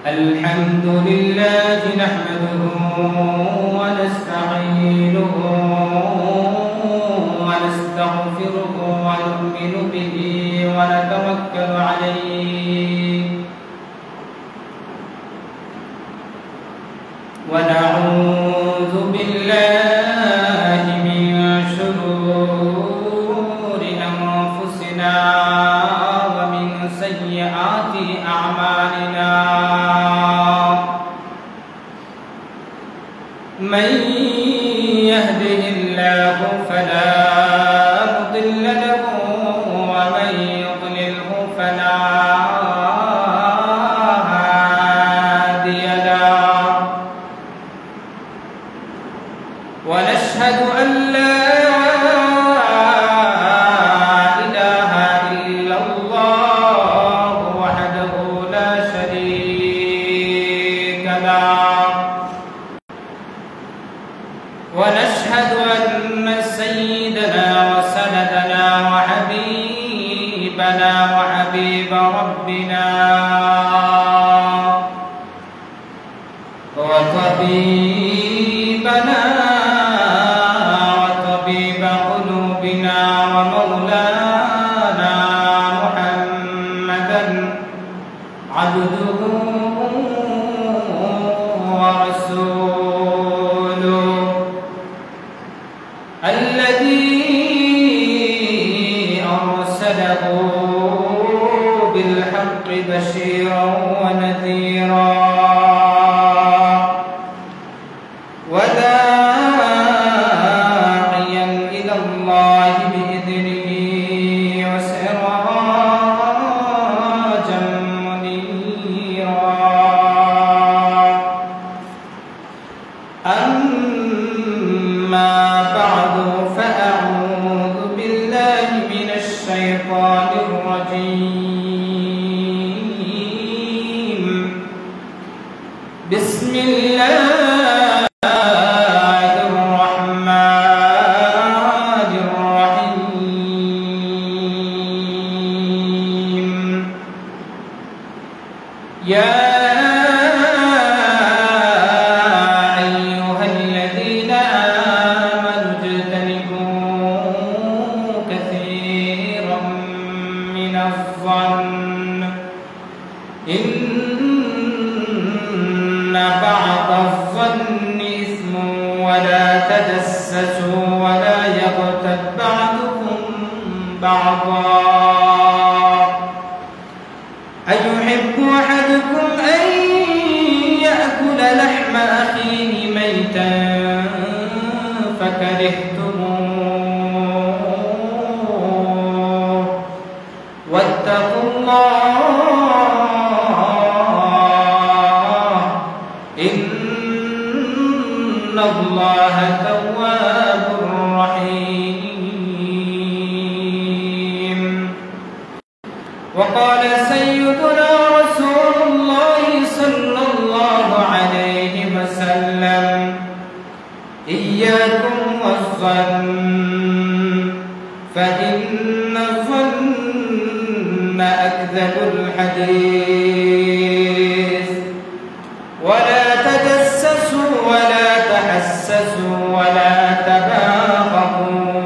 الحمد لله نحمده ونستعينه ونستغفره ونؤمن به ونتوكل عليه ونعوذ بالله من شرور أنفسنا ومن سيئات أعمالنا من يهده الله فلا مضل له ومن يضلله فلا هادي له ونشهد أن لا إله إلا الله وحده لا شريك له ونشهد أن سيدنا وسندنا وحبيبنا وحبيب ربنا وطبيبنا وطبيب قلوبنا ومولانا محمدا عبده ورسوله الذي أرسله بالحق بشيرا ونذيرا وداعيا إلى الله بإذنه وسراجا منيرا أما بعد فأعوذ بالله من الشيطان الرجيم بسم الله الرحمن الرحيم يا الظن إن بعض الظن إثم ولا تجسسوا ولا يغتب بعضكم بعضا أيحب أحدكم أن يأكل لحم أخيه ميتا فكرهتموه واتقوا الله إن الله تواب رحيم وقال سيدنا رسول الله صلى الله عليه وسلم إياكم والظن فإن الظن أكذب الحديث ولا تجسسوا ولا تحسسوا ولا تباغضوا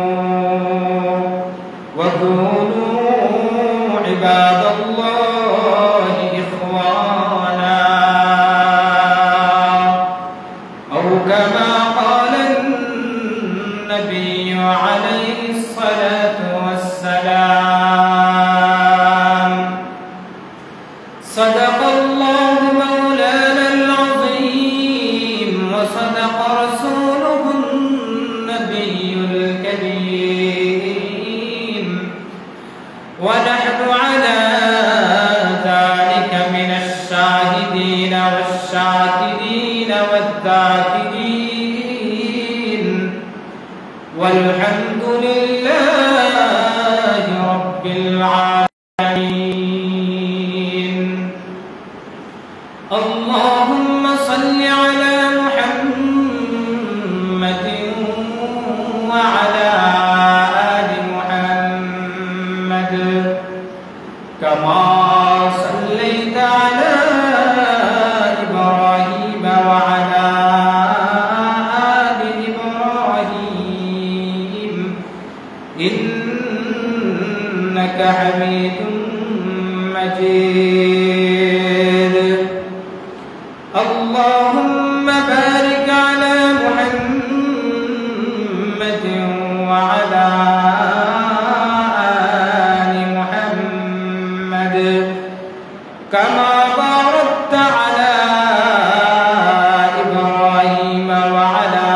وكونوا عباد الله إخوانا أو كما قال النبي عليه الصلاة والسلام صدق الله مولانا العظيم وصدق رسوله النبي الكريم ونحن على ذلك من الشاهدين والشاكرين والذاكرين والحمد لله رب العالمين اللهم صل على محمد وعلى آل محمد كما مجيد اللهم بارك على محمد وعلى آل محمد كما باركت على إبراهيم وعلى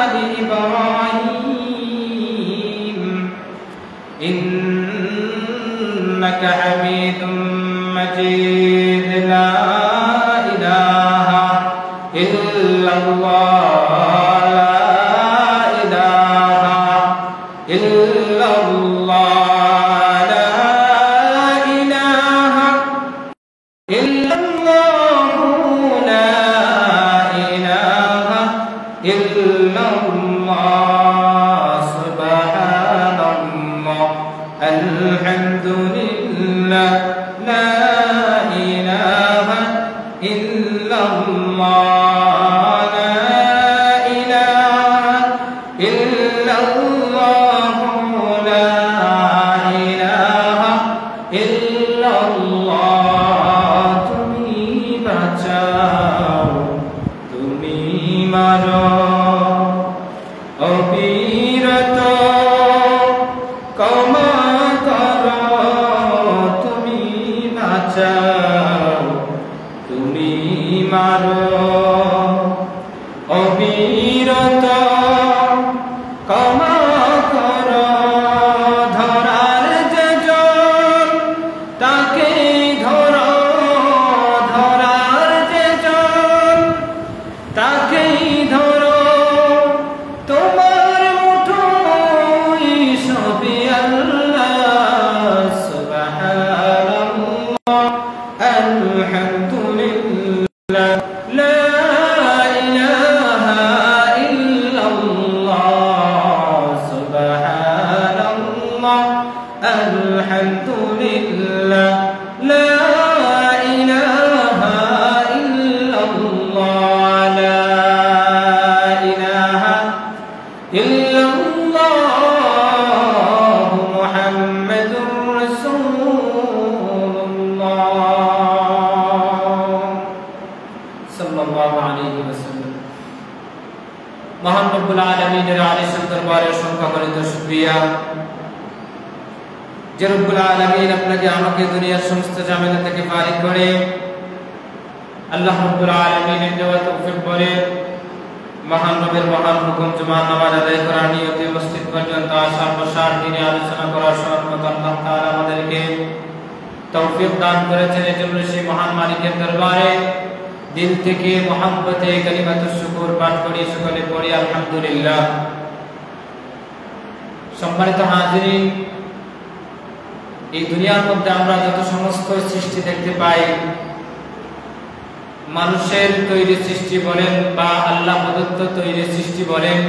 آل إبراهيم إنك حميد مجيد لا إله إلا الله لا إله إلا الله لا إله إلا الله لا إله إلا الله سبحان الله الحمد لله لا إله إلا الله لا إله إلا الله لا إله إلا الله তুমি বাঁচাও তুমি মারো অবিরত ক্ষমা করো তুমি বাঁচাও তুমি মারো অবিরত ক্ষমা করো ধরার যে জন তাকে ধরো ধরার যে জন তাকেই ধরো তোমার মুঠোয় সবই আল্লাহ সুবহানাল্লাহ আলহামদুলিল্লাহ লা ইলাহা ইল্লাল্লাহ সুবহানাল্লাহ আলহামদুলিল্লাহ লা ইলাহা ইল্লাল্লাহ লা ইলাহা ইল্লাল্লাহ মুহাম্মাদুর রাসূলুল্লাহ সাল্লাল্লাহু আলাইহি ওয়াসাল্লাম। মহান রব্বুল আলামিনের আলিশান দরবারে অসংখ্য শুকরিয়া যে রব্বুল আলামিন আপনাকে আমাকে দুনিয়ার সমস্ত ঝামেলা থেকে ফারিগ করে আল্লাহ রব্বুল আলামিনের দেওয়া তৌফিক করে মহান রবের মহান হুকুম জুমার নামাজ আদায় করার নিয়তে মসজিদ পর্যন্ত আসার বসার দিনে আলোচনা করার সময় আল্লাহ তাআলা আমাদেরকে তৌফিক দান করেছেন। এজন্য সেই মহান মালিকের দরবারে দিল থেকে মুহাব্বতে কালিমাতুশ শুকর পাঠ করি, সকলে পড়ি আলহামদুলিল্লাহ। সম্মানিত হাজিরিন, এই দুনিয়ার মধ্যে আমরা যত সমস্ত সৃষ্টি দেখতে পাই, মানুষের তৈরি সৃষ্টি বলেন বা আল্লাহ প্রদত্ত তৈরি সৃষ্টি বলেন,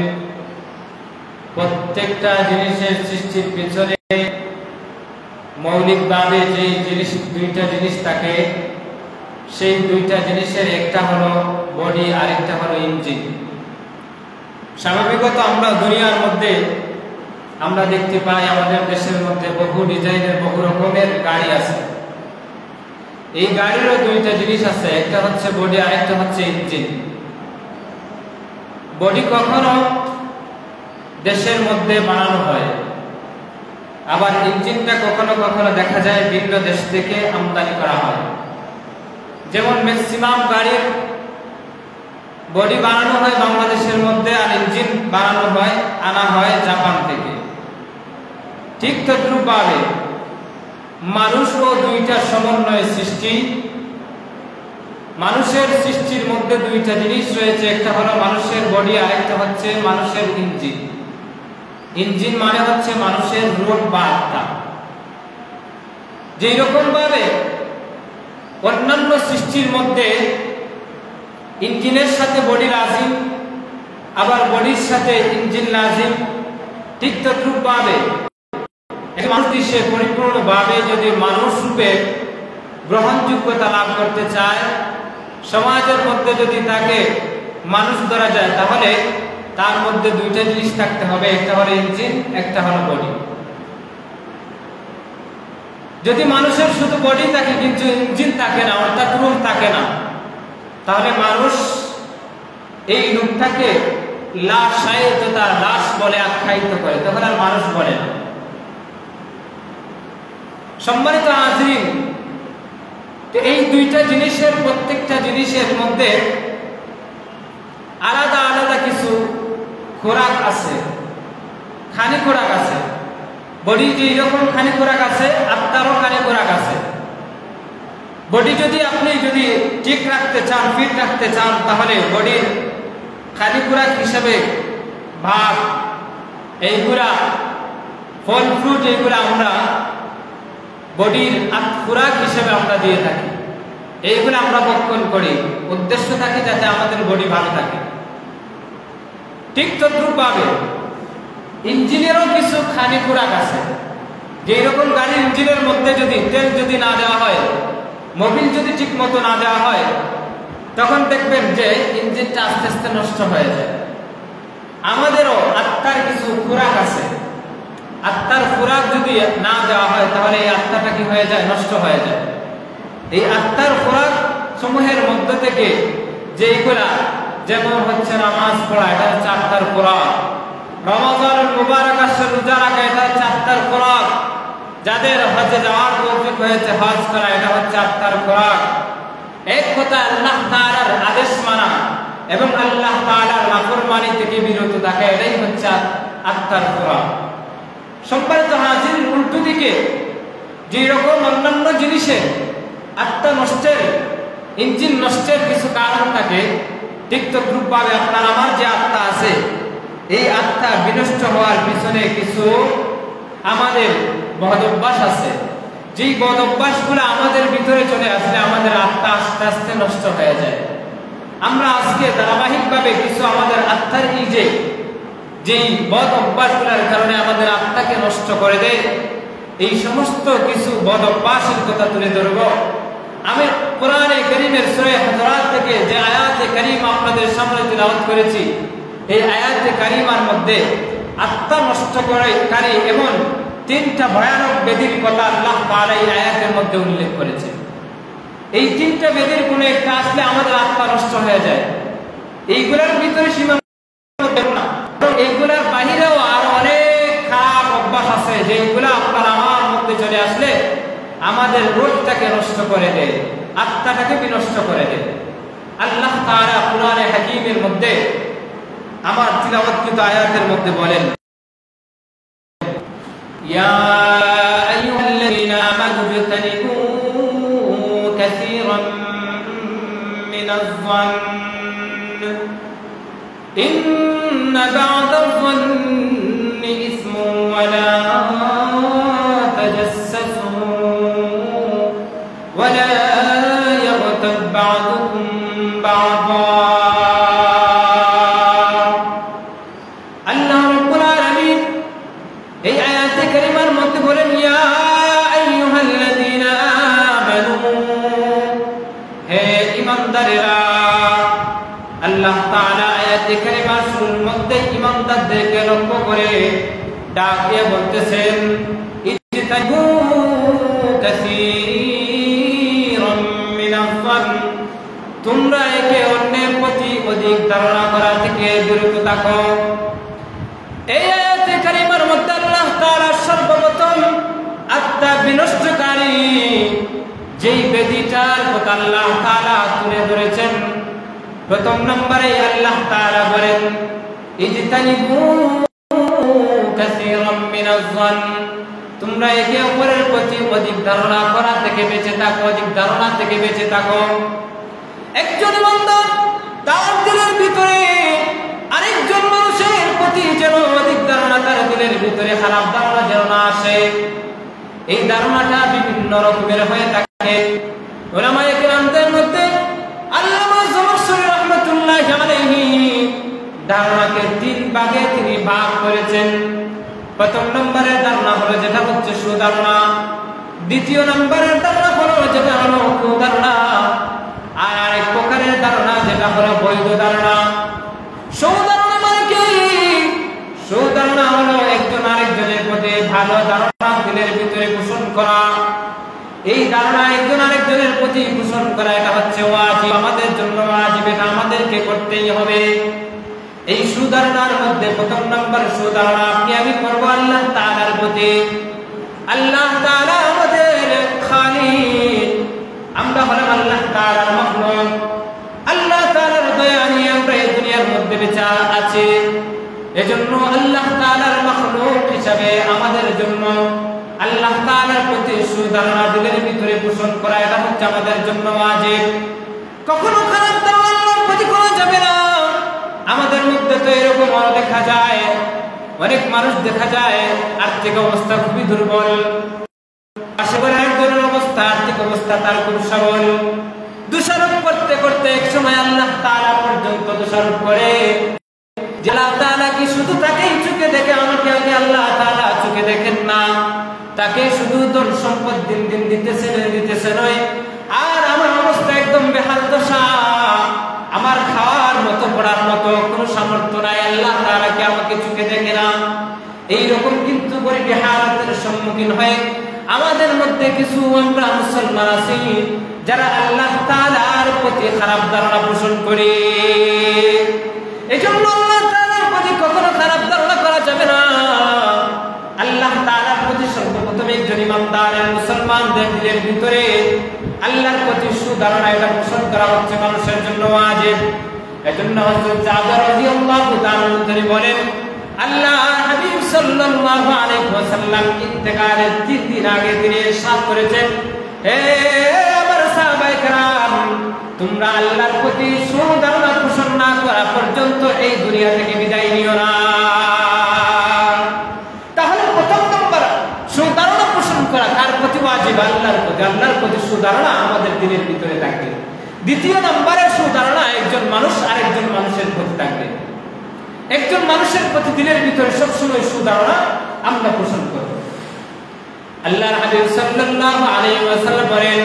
প্রত্যেকটা জিনিসের সৃষ্টির পিছনে মৌলিকভাবে যে জিনিস দুইটা জিনিস থাকে, সেই দুইটা জিনিসের একটা হলো বডি আর একটা হলো ইঞ্জিন। স্বাভাবিকত আমরা দুনিয়ার মধ্যে আমরা দেখতে পাই আমাদের দেশের মধ্যে বহু ডিজাইনের বহু রকমের গাড়ি আছে। এই গাড়িরও দুইটা জিনিস আছে, একটা হচ্ছে বডি আর একটা হচ্ছে ইঞ্জিন। বডি কখনো দেশের মধ্যে বানানো হয়, আবার ইঞ্জিনটা কখনো কখনো দেখা যায় ভিন্ন দেশ থেকে আমদানি করা হয়। যেমন ম্যাক্সিমাম গাড়ির বডি বানানো হয় বাংলাদেশের মধ্যে আর ইঞ্জিন আনা হয় জাপান থেকে। ঠিক তদ্রূপভাবে মানুষও দুইটা সমন্বয়ে সৃষ্টি। মানুষের সৃষ্টির মধ্যে দুইটা জিনিস রয়েছে, একটা হলো মানুষের বডি আর একটা হচ্ছে মানুষের ইঞ্জিন। ইঞ্জিন মানে হচ্ছে মানুষের রূহ বা আত্মা। যেই রকম ভাবে অন্যান্য সৃষ্টির মধ্যে ইঞ্জিনের সাথে বডি লাজিম, আবার বডির সাথে ইঞ্জিন লাজিম, ঠিক তদ্রূপভাবে মানুষটি সে পরিপূর্ণভাবে যদি মানুষ রূপে গ্রহণযোগ্যতা লাভ করতে চায়, সমাজের মধ্যে যদি তাকে মানুষ ধরা যায়, তাহলে তার মধ্যে দুইটা জিনিস থাকতে হবে, একটা হলো ইঞ্জিন, একটা হলো বডি। যদি মানুষের শুধু বডি থাকে কিন্তু ইঞ্জিন থাকে না, অর্থাৎ রূহ থাকে না, তাহলে মানুষ এই রূহটাকে লাশায়িততা, লাশ বলে আখ্যায়িত করে, তখন আর মানুষ বলে না। সম্মানিত হাজরিন, এই দুইটা জিনিসের, প্রত্যেকটা জিনিসের মধ্যে আলাদা আলাদা কিছু খোরাক আছে, খানি খোরাক আছে। বডি যেরকম খানি খোরাক আছে, আত্মারও খানি খোরাক আছে। বডি যদি আপনি ঠিক রাখতে চান, ফিট রাখতে চান, তাহলে বডির খানি খোরাক হিসেবে ভাত, এইগুলা ফল ফ্রুট, এইগুলা আমরা বডির খোরাক হিসেবে আমরা দিয়ে থাকি। এইগুলো আমরা ভক্ষণ করি, উদ্দেশ্য থাকে যাতে আমাদের বডি ভালো থাকে। ঠিক তদ্রূপভাবে ইঞ্জিনেরও কিছু খানি খোরাক আছে। যেই রকম গাড়ির ইঞ্জিনের মধ্যে যদি তেল না দেওয়া হয়, মোবিল যদি ঠিক মতো না দেওয়া হয়, তখন দেখবেন যে ইঞ্জিনটা আস্তে আস্তে নষ্ট হয়ে যায়। আমাদেরও আত্মার কিছু খোরাক আছে। আত্মার খোরাক যদি না দেওয়া হয়, তাহলে এই আত্মাটা কি হয়ে যায়? নষ্ট হয়ে যায়। এই আত্মার খোরাক সমূহের মধ্য থেকে যেইগুলা, যেমন হচ্ছে নামাজ পড়া, এটা হচ্ছে আত্মার খোরাক। রমজানুল মুবারক আসর রোজা রাখা, এটা হচ্ছে আত্মার খোরাক। যাদের হজে যাওয়ার তৌফিক হয়েছে, হজ করা, এটা হচ্ছে আত্মার খোরাক। এক কথা, আল্লাহ তাআলার আদেশ মানা এবং আল্লাহ তাআলার নাফরমানি থেকে বিরত থাকা, এটাই হচ্ছে আত্মার খোরাক। সম্মানিত হাজির, উল্টো দিকে যেরকম অন্যান্য জিনিসের আত্মা নষ্টের, ইঞ্জিন নষ্টের কিছু কারণ থাকে, ঠিক তদ্রূপভাবে আপনার আমার যে আত্মা আছে, এই আত্মা বিনষ্ট হওয়ার পিছনে কিছু আমাদের বদ অভ্যাস আছে। যেই বদ অভ্যাসগুলো আমাদের ভিতরে চলে আসলে আমাদের আত্মা আস্তে আস্তে নষ্ট হয়ে যায়। আমরা আজকে ধারাবাহিকভাবে কিছু আমাদের আত্মার যেই বদ অভ্যাসগুলোর কারণে আমাদের আত্মাকে নষ্ট করে দেয়, এই সমস্ত কিছু বদ অভ্যাসের কথা তুলে ধরব। আমি কোরআনে কারীমের সূরা হুজুরাত থেকে যে আয়াতে কারীমা আপনাদের সামনে তিলাওয়াত করেছি, এই আয়াতে কারীমার মধ্যে আত্মা নষ্ট করাকারী এমন তিনটা ভয়ানক ব্যাধির কথা আল্লাহ তাআলা এই আয়াতের মধ্যে উল্লেখ করেছে। এই তিনটা ব্যাধির কোনো একটা আসলে আমাদের আত্মা নষ্ট হয়ে যায়। এইগুলোর ভিতরে সীমা না, এইগুলোর বাহিরেও আরো অনেক খারাপ অভ্যাস আছে, যেগুলো আপনার আমার মধ্যে চলে আসলে আমাদের রূহটাকে নষ্ট করে দেয়, আত্মাটাকে বিনষ্ট করে দেয়। আল্লাহ তাআলা কুরআনে হাকীমের মধ্যে আমার তিলাওয়াতকৃত আয়াতের মধ্যে বলেন, ইয়া আইয়ুহাল্লাযীনা আমানু ইজতানিবু কাসীরাম মিনাজ-যন্ন ইন্না বা'দায-যন্নি ইসমুন ওয়া লা তাজাসসাসু ওয়া লা ইয়াগতাব বা'দুকুম বা'দা। আল্লাহ তাআলা আয়াতে কারিমার শুরুর মধ্যে ঈমানদারদেরকে লক্ষ্য করে ডাক দিয়ে বলতেছেন, ইজতানিবু কাসীরাম মিনাজ-যন্ন, তোমরা একে অন্যের প্রতি অধিক ধারণা করা থেকে বিরত থাকো। এই আয়াতে কারিমার মধ্যে আল্লাহ তাআলা সর্বপ্রথম আত্মা বিনষ্টকারী যেই ব্যাধিটার কথা আল্লাহ তাআলা তুলে ধরেছেন, প্রথম নম্বরে আল্লাহ তাআলা বলেন, ইজতানিবু কাসীরাম মিনাজ-যন্ন, তোমরা একে অপরের প্রতি অধিক ধারণা করা থেকে বেঁচে থাকো, অধিক ধারণা থেকে বেঁচে থাকো। একজন ইমানদার তার দিলের ভিতরে আরেকজন মানুষের প্রতি যেন অধিক ধারণা, তার দিলের ভিতরে খারাপ ধারণা যেন না আসে। এই ধারণাটা বিভিন্ন রকমের হয়ে থাকে। উলামায়ে কেরামদের মধ্যে আল্লামা জামাখশরী রাহমাতুল্লাহি আলাইহি ধারণাকে তিন ভাগে তিনি ভাগ করেছেন। প্রথম নম্বরের ধারণা হলো যেটা হচ্ছে সুধারণা, দ্বিতীয় নম্বরের ধারণা হলো যেটা হলো কুধারণা, আর আরেক প্রকারের ধারণা যেটা হলো বৈধ ধারণা। সুধারণা মানে কি? সুধারণা হলো একজন আরেকজনের প্রতি ভালো ধারণা দিলের ভিতরে পোষণ করা, এই ধারণা একজন আরেকজনের প্রতি পোষণ করা এটা হচ্ছে ওয়াজিব, আমাদের জন্য ওয়াজিব, এটা আমাদেরকে করতেই হবে। এই সুধারণার মধ্যে প্রথম নম্বর সুধারণা আপনি আমি করব আল্লাহ তাআলার প্রতি। আল্লাহ তাআলা আমাদের খালিক, আমরা হলাম আল্লাহ তাআলার মাখলুক। আল্লাহ তাআলার দয়া নিয়ে আমরা এই দুনিয়ার মধ্যে বেঁচে আছি। এজন্য আল্লাহ তাআলার মাখলুক হিসাবে আমাদের জন্য আল্লাহ তাআলার প্রতি সুধারণা দিলের ভিতরে পোষণ করা এটা হচ্ছে আমাদের জন্য ওয়াজিব। কখনো খারাপ ধারণা আল্লাহর প্রতি করা যাবে না। আমাদের মধ্যে তো এরকম দেখা যায়, অনেক মানুষ দেখা যায় আর্থিক অবস্থা খুবই দুর্বল, পাশে করে একজনের অবস্থা আর্থিক অবস্থা তার খুব সবল, দোষারোপ করতে করতে এক সময় আল্লাহ তাআলা পর্যন্ত দোষারোপ করে। আল্লাহ তাআলা কি শুধু তাকেই চোখে দেখে, আমাকে আগে আল্লাহ তাআলা চোখে দেখেন না, তাকে শুধু ধন সম্পদ দিন দিন দিতেছে নয়, আর আমার অবস্থা একদম বেহাল দশা, আমার খাওয়ার মতো পড়ার মতো কোনো সামর্থ্য নাই, আল্লাহ তাআলা কি আমাকে চোখে দেখে না? এইরকম কিন্তু গরিবী হালাতের সম্মুখীন হয়ে আমাদের মধ্যে কিছু আমরা মুসলমান আছি যারা আল্লাহ তাআলার প্রতি খারাপ ধারণা পোষণ করি। এজন্য আল্লাহ তাআলার প্রতি কখনো খারাপ ধারণা করা যাবে না। আল্লাহ তাআলার প্রতি সর্বপ্রথম একজন ইমানদার মুসলমানদের দিলের ভিতরে আল্লাহর প্রতি সুধারণা এটা পোষণ করা হচ্ছে মানুষের জন্য ওয়াজিব। এজন্য হযরত জাবের রাদিয়াল্লাহু তাআলা তিনি বলেন, আল্লাহর হাবিব সাল্লাল্লাহু আলাইহি ওয়াসাল্লাম ইন্তেকালের 3 দিন আগে তিনি ইরশাদ করেছেন, হে আমার সাহাবায়ে কেরাম, তোমরা আল্লাহর প্রতি সুধারণা পোষণ না করা পর্যন্ত এই দুনিয়া থেকে বিদায় নিও না। তাহলে প্রথম নম্বর সুধারণা পোষণ করা কার প্রতি ওয়াজিব? আল্লাহর প্রতি। আল্লাহর প্রতি সুধারণা আমাদের দিনের ভিতরে থাকবে। দ্বিতীয় নম্বরের সুধারণা একজন মানুষ আরেকজন মানুষের প্রতি থাকবে। একজন মানুষের প্রতি দিনের ভিতরে সবসময় সুধারণা আমরা পোষণ করব। আল্লাহর হাবিব সাল্লাল্লাহু আলাইহি ওয়াসাল্লাম বলেন,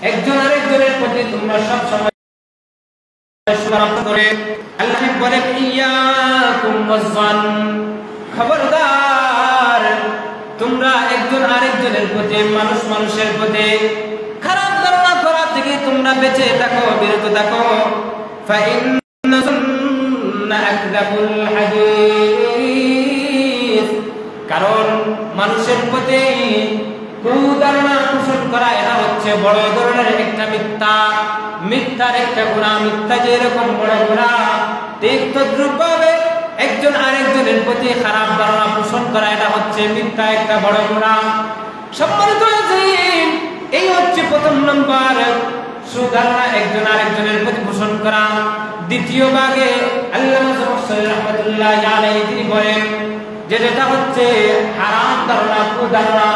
একজন আরেকজনের প্রতি তোমরা সব সময় সুধারণা করে। আল্লাহ বলেন, ইয়াকুম ওয়াজ্জান, খবরদার তোমরা একজন আরেকজনের প্রতি, মানুষ মানুষের প্রতি খারাপ ধারণা করা থেকে তোমরা বেঁচে থাকো, বিরত থাকো। ফাইন্না যুন্না আকযাবুল হাদীস, কারণ মানুষের প্রতি কুধারণা পোষণ করা এটা হচ্ছে বড় ধরনের একটা মিথ্যা, মিথ্যার একটা গুনাহ। মিথ্যা যেরকম বড় গুনাহ, ঠিক তদ্রূপভাবে একজন আরেকজনের প্রতি খারাপ ধারণা পোষণ করা এটা হচ্ছে মিথ্যা একটা বড় গুনাহ। সম্মানিত আছেন, এই হচ্ছে প্রথম নম্বর সুধারণা একজন আরেকজনের প্রতি পোষণ করা। দ্বিতীয় ভাগে আল্লামা জুরফি রাহমাতুল্লাহি আলাইহি তিনি বলেন যে যেটা হচ্ছে হারাম ধারণা, কুধারণা,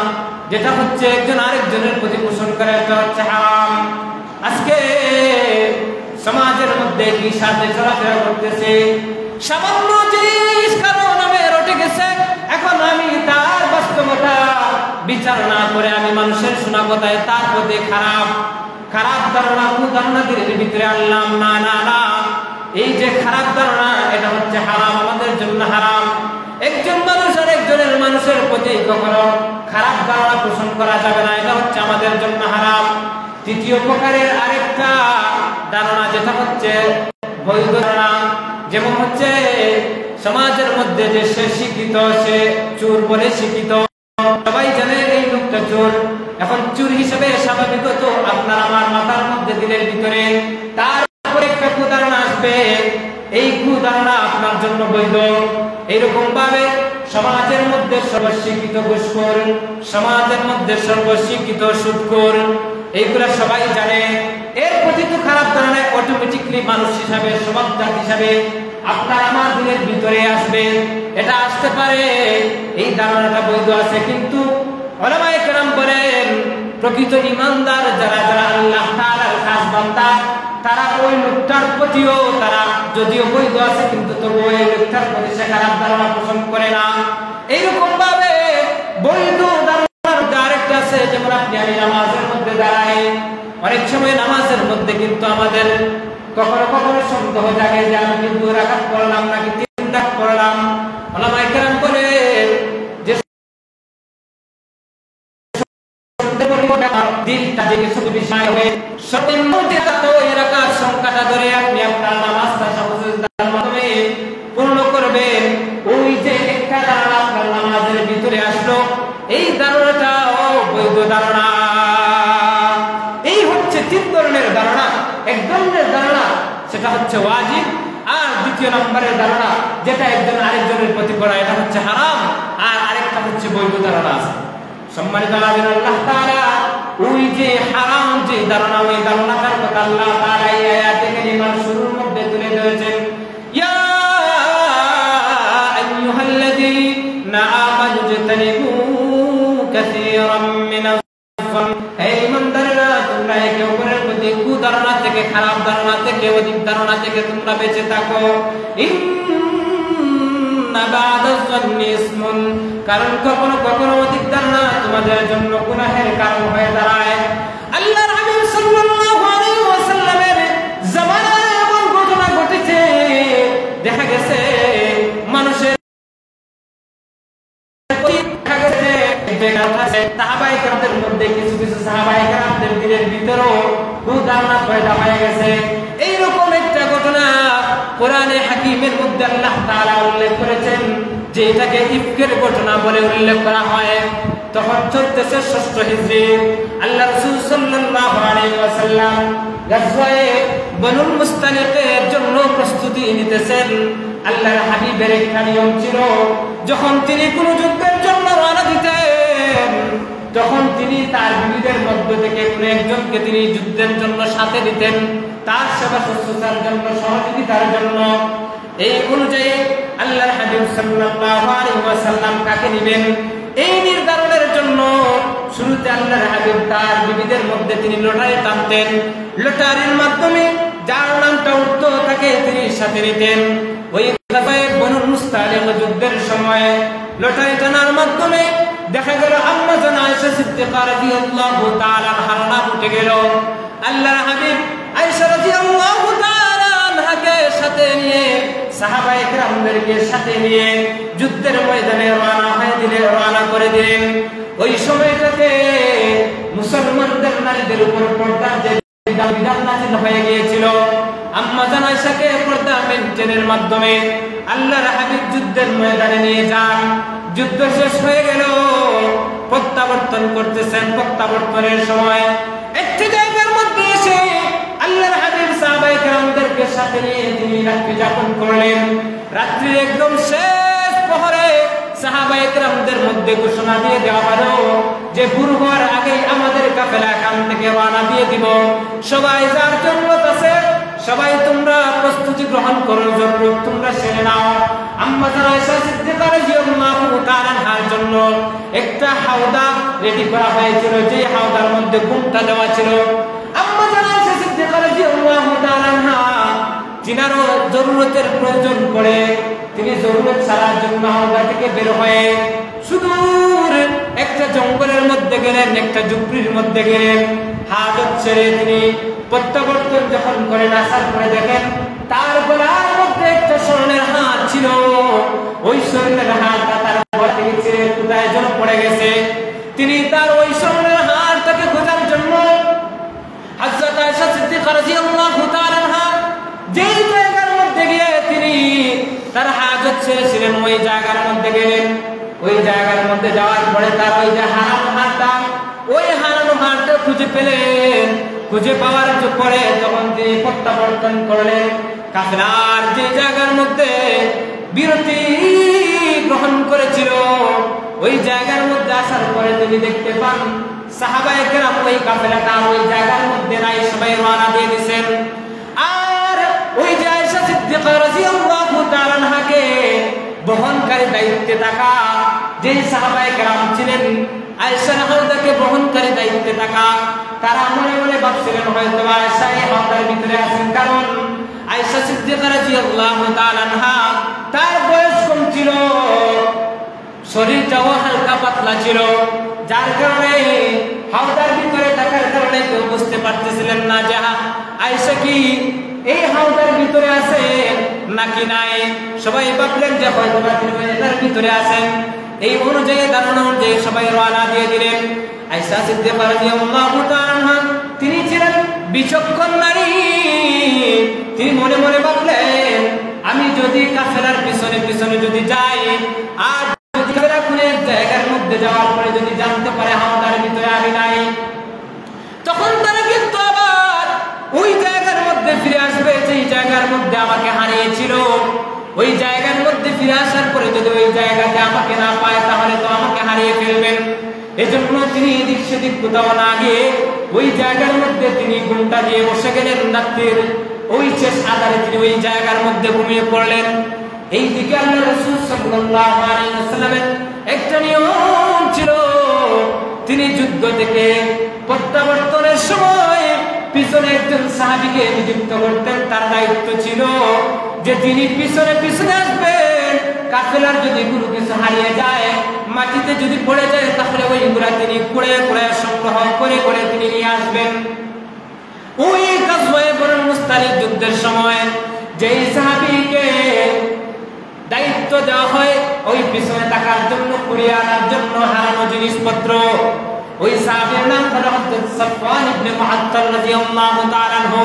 যেটা হচ্ছে একজন আরেকজনের প্রতি পোষণ করা, এটা হচ্ছে হারাম। আজকে সমাজের মধ্যে কি সাথে চলাফেরা করতেছে, সামান্য জিনিস কারো নামে রটে গেছে, এখন আমি তার বাস্তবতা বিচার না করে আমি মানুষের শোনা কথায় তার প্রতি খারাপ খারাপ ধারণা, কুধারণা দিনের ভিতরে আনলাম। না না না, এই যে খারাপ ধারণা এটা হচ্ছে হারাম, আমাদের জন্য হারাম। একজন মানুষ আর একজনের মানুষের প্রতি কখনো খারাপ ধারণা পোষণ করা যাবে না, এটা হচ্ছে আমাদের জন্য হারাম। তৃতীয় প্রকারের আরেকটা ধারণা যেটা হচ্ছে বৈধ ধারণা, যেমন হচ্ছে সমাজের মধ্যে যে সে শিক্ষিত, সে চোর বলে শিক্ষিত, সবাই জানে এই লোকটা চোর। এখন চোর হিসেবে স্বাভাবিকত আপনার আমার মাথার মধ্যে দিলের ভিতরে তার উপরে একটা কুধারণা আসবে, এই কুধারণা আপনার জন্য বৈধ। এইরকম ভাবে সমাজের মধ্যে সর্বশিক্ষিত ঘুষখোর, সমাজের মধ্যে সর্বশিক্ষিত সুদখোর, এইগুলা সবাই জানে। এর প্রতি তো খারাপ ধারণা অটোমেটিকলি মানুষ হিসাবে, সমাজজাত হিসাবে আপনার আমার দিনের ভিতরে আসবে, এটা আসতে পারে। এই ধারণাটা বৈধ আছে, কিন্তু উলামায়ে কেরাম বলেন প্রকৃত ঈমানদার যারা যারা আল্লাহ তাআলার খাস বান্দা, তারা ওই লোকটার প্রতিও তারা যদিও বৈধ আছে, কিন্তু তবু ওই লোকটার প্রতি সে খারাপ ধারণা পোষণ করে না। এইরকম ভাবে বৈধ ধারণার আরেকটা আছে, যেমন আপনি আমি নামাজের মধ্যে দাঁড়াই, অনেক সময় নামাজের মধ্যে কিন্তু আমাদের কখনো কখনো সন্দেহ জাগে যে আমি কি 2 রাকাত পড়লাম নাকি 3 রাকাত পড়লাম। উলামায়ে কেরাম বলে যে দিলটা থেকে শুধু বিষয় হয়ে সত্যি মধ্যে তো এলাকার সংখ্যাটা ধরে আপনি আপনার নামাজটা সহজতার মাধ্যমে পূর্ণ করবেন। ওই যে একটা ধারণা আপনার নামাজের ভিতরে আসলো, এই ধারণাটা বৈধ ধারণা। এই হচ্ছে তিন ধরনের ধারণা। এক ধরনের ধারণা সেটা হচ্ছে ওয়াজিব, আর দ্বিতীয় নম্বরের ধারণা যেটা একজন আরেকজনের প্রতি করা, এটা হচ্ছে হারাম, আর আরেকটা হচ্ছে বৈধ ধারণা। সম্মানিত আল্লাহ তাআলা ওই যে হারাম যে ধারণা, ওই ধারণাটার কথা আল্লাহ তাআলা এই আয়াতে কারিমার শুরুর মধ্যে তুলে ধরেছেন। ইয়া আইয়ুহাল্লাযীনা আমানু ইজতানিবু কাসীরাম মিনাজ যান্ন। হে ঈমানদাররা, তোমরা একে অপরের প্রতি কুধারণা থেকে, খারাপ ধারণা থেকে, অধিক ধারণা থেকে তোমরা বেঁচে থাকো। কারণ কখনো কখনো অধিক ধারণা তোমাদের জন্য গুনাহের কারণ হয়ে দাঁড়ায়। আল্লাহর হাবিব সাল্লাল্লাহু আলাইহি ওয়াসাল্লামের জামানায় এমন ঘটনা ঘটেছে, দেখা গেছে মানুষের সাহাবায়ে কেরামদের মধ্যে কিছু কিছু সাহাবায়ে কেরামদের দিলের ভিতরেও কুধারণা পয়দা হয়ে গেছে। এইরকম একটা ঘটনা কোরআনে হাকিমের মধ্যে আল্লাহ তাআলা উল্লেখ করেছেন, যে এটাকে ইফকের ঘটনা বলে উল্লেখ করা হয়। তখন চলতেছে 6ষ্ঠ হিজরি। আল্লাহ রাসূল সাল্লাল্লাহু আলাইহি ওয়াসাল্লাম গাজওয়ায়ে বনুল মুস্তালিকের জন্য প্রস্তুতি নিতেছেন। আল্লাহর হাবিবের একটা নিয়ম ছিল, যখন তিনি কোনো যুদ্ধের জন্য রওনা দিতেন, তখন তিনি তার বিবিদের মধ্য থেকে কোনো একজনকে তিনি যুদ্ধের জন্য সাথে দিতেন, তার সেবা শুশ্রূষার জন্য, সহযোগিতার জন্য। এই অনুযায়ী আল্লাহর হাবিব সাল্লাল্লাহু আলাইহি ওয়াসাল্লাম কাকে নেবেন, এই নির্ধারণের জন্য শুরুতে আল্লাহর হাবিব তার বিবিদের মধ্যে তিনি লটারি টানতেন। লটারির মাধ্যমে যার নামটা উঠতো তাকে তিনি সাথে নিতেন। ওই বনুল মুস্তালিক যুদ্ধের সময় লটারি টানার মাধ্যমে দেখা গেল আম্মা জান আয়েশা সিদ্দিকা রাদিয়াল্লাহু তাআলা আনহার নাম উঠে গেল। আল্লাহর হাবিব আয়েশা রাদিয়াল্লাহু তাআলা আনহাকে সাথে নিয়ে, সাহাবায়ে কেরামদেরকে সাথে নিয়ে যুদ্ধের ময়দানে রওনা করে দিলেন। ওই সময়টাতে মুসলমানদের নারীদের উপর পর্দার যে বিধান নাযিল হয়ে গিয়েছিল, আম্মা জান আয়েশাকে পর্দা মেনটেনের মাধ্যমে আল্লাহর হাবিব যুদ্ধের ময়দানে নিয়ে যান। যুদ্ধ শেষ হয়ে গেল, প্রত্যাবর্তন করতেছেন। প্রত্যাবর্তনের সময় একটি জায়গার মধ্যে এসে আল্লাহর হাবিব সাহাবায়ে কেরামদেরকে সাথে নিয়ে তিনি রাত্রি যাপন করলেন। রাত্রির একদম শেষ প্রহরে সাহাবায়ে কেরামদের মধ্যে ঘোষণা দিয়ে দেওয়া হলো যে ভোর হওয়ার আগেই আমাদের কাফেলা এখান থেকে রওনা দিয়ে দিব। সবাই যার জন্য আছে, সবাই তোমরা প্রস্তুতি গ্রহণ করো, জরুরত তোমরা সেরে নাও। আম্মা জান আয়েশা সিদ্দিকা রাদিয়াল্লাহু তাআলা আনহার জন্য একটা হাওদা রেডি করা হয়েছিল, যে হাওদার মধ্যে ঘুমটা দেওয়া ছিল। আম্মা জান আয়েশা সিদ্দিকা রাদিয়াল্লাহু তাআলা আনহা জিনারও জরুরতের প্রয়োজন পড়ে, তিনি জরুরত ছাড়ার জন্য হাওদা থেকে বের হয়ে সুদূর একটা জঙ্গলের মধ্যে গেলেন, একটা ঝুপড়ির মধ্যে গেলেন। হাজত ছেড়ে তিনি প্রত্যাবর্তন যখন করেন, আসার পরে দেখেন তার গলার মধ্যে একটা স্বর্ণের হার ছিল। ওই স্বর্ণের হারটা তার গলা থেকে ছিঁড়ে কোথায় যেন পড়ে গেছে। তিনি তার ওই স্বর্ণের হারটাকে খোঁজার জন্য হযরত আয়েশা সিদ্দিকা রাদিয়াল্লাহু তাআলা আনহা যেই জায়গার মধ্যে গিয়ে তিনি তার হাজত ছেড়েছিলেন, ওই জায়গার মধ্যে গেলেন। ওই জায়গার মধ্যে যাওয়ার পরে তার ওই যে হারানো হারটা, ওই হারানো হারটা খুঁজে পেলেন। খুঁজে পাওয়ার পরে যখন তিনি প্রত্যাবর্তন করলেন, কাফেলার যে জায়গার মধ্যে বিরতি গ্রহণ করেছিল, ওই জায়গার মধ্যে আসার পরে তিনি দেখতে পান সাহাবায়ে কেরাম ওই কাফেলাটা ওই জায়গার মধ্যে নাই, সবাই রওনা দিয়ে দিয়েছেন। আর ওই যে আয়েশা সিদ্দিকা রাদিয়াল্লাহু তাআলা আনহাকে বহনকারী দায়িত্বে থাকা যে সাহাবায়ে কেরাম ছিলেন, আয়েশার হাওদাকে বহনকারী দায়িত্বে থাকা, তারা মনে মনে ভাবছিলেন হয়তো আয়েশা এই হাওদার ভিতরে আছেন। কারণ আয়েশা সিদ্দিকা রাদিয়াল্লাহু তাআলা আনহা তার বয়স কম ছিল, শরীরটাও হালকা পাতলা ছিল, যার কারণে হাওদার ভিতরে থাকার কারণে কেউ বুঝতে পারতেছিলেন না যে আয়েশা কি এই হাওদার ভিতরে আছে নাকি নাই। সবাই ভাবলেন যে হয়তো তিনি এটার ভিতরে আছেন। এই অনুযায়ী ধারণা অনুযায়ী সবাই রওনা দিয়ে দিলেন। আয়েশা সিদ্দিকা রাদিয়াল্লাহু তাআলা আনহা তিনি ছিলেন বিচক্ষণ নারী। তিনি মনে মনে ভাবলেন, আমি যদি কাফেলার পিছনে পিছনে যদি যাই, আর যদি কাফেলা কোন জায়গার মধ্যে যাওয়ার পরে যদি জানতে পারে হামদার ভিতরে আমি নাই, তখন তারা কিন্তু আবার ওই জায়গার মধ্যে ফিরে আসবে যেই জায়গার মধ্যে আমাকে হারিয়েছিল। ওই জায়গার মধ্যে ফিরে আসার পরে যদি ওই জায়গাতে আমাকে না পায়, তাহলে তো আমাকে হারিয়ে ফেলবেন। এজন্য তিনি এদিক সেদিক কোথাও না গিয়ে ওই জায়গার মধ্যে তিনি ঘুমটা দিয়ে বসে গেলেন। রাত্রির ওই শেষ আধারে তিনি ওই জায়গার মধ্যে ঘুমিয়ে পড়লেন। এইদিকে আল্লাহ রাসূল সাল্লাল্লাহু আলাইহি ওয়াসাল্লামের একটা নিয়ম ছিল, তিনি যুদ্ধ থেকে প্রত্যাবর্তনের সময় পিছনে একজন সাহাবীকে নিযুক্ত করতেন। তার দায়িত্ব ছিল যে তিনি পিছনে পিছনে আসবেন, কাফেলার যদি কোনো কিছু হারিয়ে যায়, মাটিতে যদি পড়ে যায়, তাহলে ওইগুলা তিনি কুড়ে কুড়ে সংগ্রহ করে করে তিনি নিয়ে আসবেন। ওই গাজওয়ে বনুল মুস্তালিক যুদ্ধের সময় যেই সাহাবীকে দায়িত্ব দেওয়া হয় ওই পিছনে থাকার জন্য, কুড়িয়ে আনার জন্য হারানো জিনিসপত্র, ওই সাহাবীর নাম হলো হযরত সাফওয়ান ইবনে মুআত্তাল রাদিয়াল্লাহু তাআলা আনহু।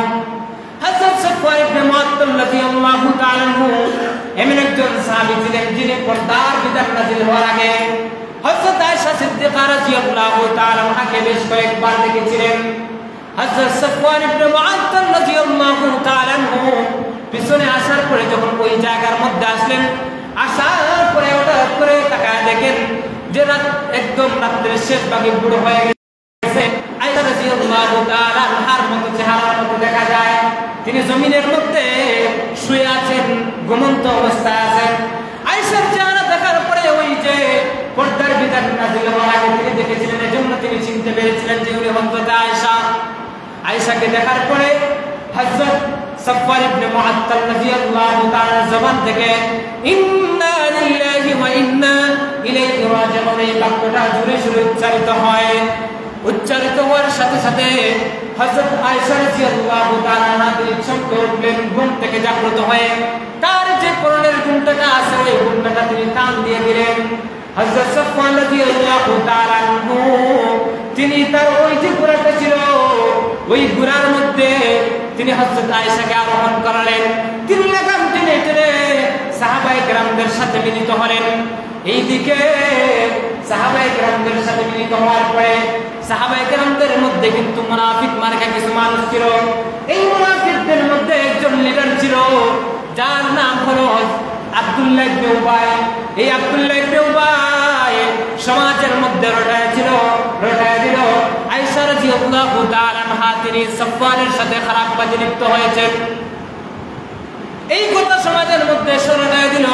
হযরত সাফওয়ান ইবনে মুআত্তাল রাদিয়াল্লাহু তাআলা আনহু এমন একজন সাহাবী ছিলেন যিনি পর্দার বিধান নাযিল হওয়ার আগে হযরত আয়েশা সিদ্দিকা রাদিয়াল্লাহু তাআলা আনহাকে বেশ কয়েকবার দেখেছিলেন। হযরত সাফওয়ান ইবনে মুআত্তাল রাদিয়াল্লাহু তাআলা আনহু পিছনে আসার পরে যখন ওই জায়গার মধ্যে আসলেন, আসার পরে হঠাৎ করে তাকায় দেখেন যে একদম রাত্রের শেষ ভাগে বুড়ো হয়ে গেছে। আয়েশা রাদিয়াল্লাহু তাআলা আনহার মতো চেহারার মতো দেখা যায়। তিনি জমিনের মধ্যে শুয়ে আছেন, ঘুমন্ত অবস্থায় আছেন। আয়েশার চেহারা দেখার পরে ওই যে পর্দার বিধান নাযিল হওয়ার আগে তিনি দেখেছিলেন, এজন্য তিনি চিনতে পেরেছিলেন যে উনি হযরত আয়েশা। আয়েশাকে দেখার পরে হযরত সাফওয়ান ইবনে মুআত্তাল রাদিয়াল্লাহু তাআলা জবান থেকে ইন্না লিল্লাহি ওয়া ইন্না ইলাইহি রাজিউন এই বাক্যটা জোরে জোরে উচ্চারিত হয়। উচ্চারিত হওয়ার সাথে সাথে হযরত আয়েশা রাদিয়াল্লাহু তাআলা আনহা তিনি চমকে উঠলেন, ঘুম থেকে জাগ্রত হয়ে তার যে পরনের ঘুমটাটা আছে ওই ঘুমটাটা তিনি টান দিয়ে দিলেন। হযরত সাফওয়ান রাদিয়াল্লাহু তাআলা আনহু তিনি তার ওই যে ঘোড়াটা ছিল ওই ঘোড়ার মধ্যে তিনি হযরত আয়েশাকে আরোহণ করালেন। তিনি লাগাম টেনে টেনে সাহাবায়ে কেরামদের সাথে মিলিত হলেন। এইদিকে সাহাবায়ে কেরামদের সাথে মিলিত হওয়ার পরে সাহাবায়ে কেরামদের মধ্যে কিন্তু মুনাফিক মার্কা কিছু মানুষ ছিল। এই মুনাফিকদের মধ্যে একজন লিডার ছিল যার নাম হলো আব্দুল্লাহ ইবনে উবাই। এই আব্দুল্লাহ ইবনে উবাই সমাজের মধ্যে রটায় দিল আয়েশা রাদিয়াল্লাহু তাআলা আনহা তিনি সাফওয়ানের সাথে খারাপ কাজে লিপ্ত হয়েছেন। এই কথা সমাজের মধ্যে রটায় দিল।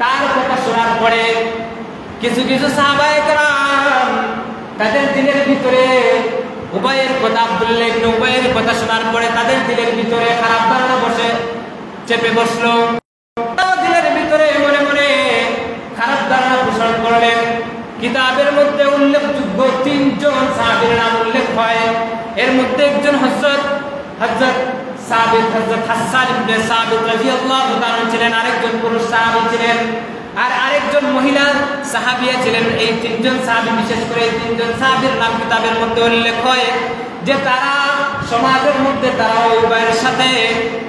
তার কথা শোনার পরে কিছু কিছু সাহাবায়ে কেরাম তাদের দিলের ভিতরে উবাইয়ের কথা, আব্দুল্লাহ ইবনে উবাইয়ের কথা শোনার পরে তাদের দিলের ভিতরে খারাপ ধারণা চেপে বসলো। দিলের ভিতরে মনে মনে খারাপ ধারণা পোষণ করলেন। কিতাবের মধ্যে উল্লেখযোগ্য তিনজন সাহাবীর নাম উল্লেখ হয়। এর মধ্যে একজন হযরত সাবিত হযরত হাসান ইবনে সাবিত রাদিয়াল্লাহু তাআলা ছিলেন, আরেকজন পুরুষ সাহাবী ছিলেন, আর আরেকজন মহিলা সাহাবিয়া ছিলেন। এই তিনজন সাহাবী, বিশেষ করে এই তিনজন সাহাবীর নাম কিতাবের মধ্যে উল্লেখ হয় যে তারা সমাজের মধ্যে তারা উভয়ের সাথে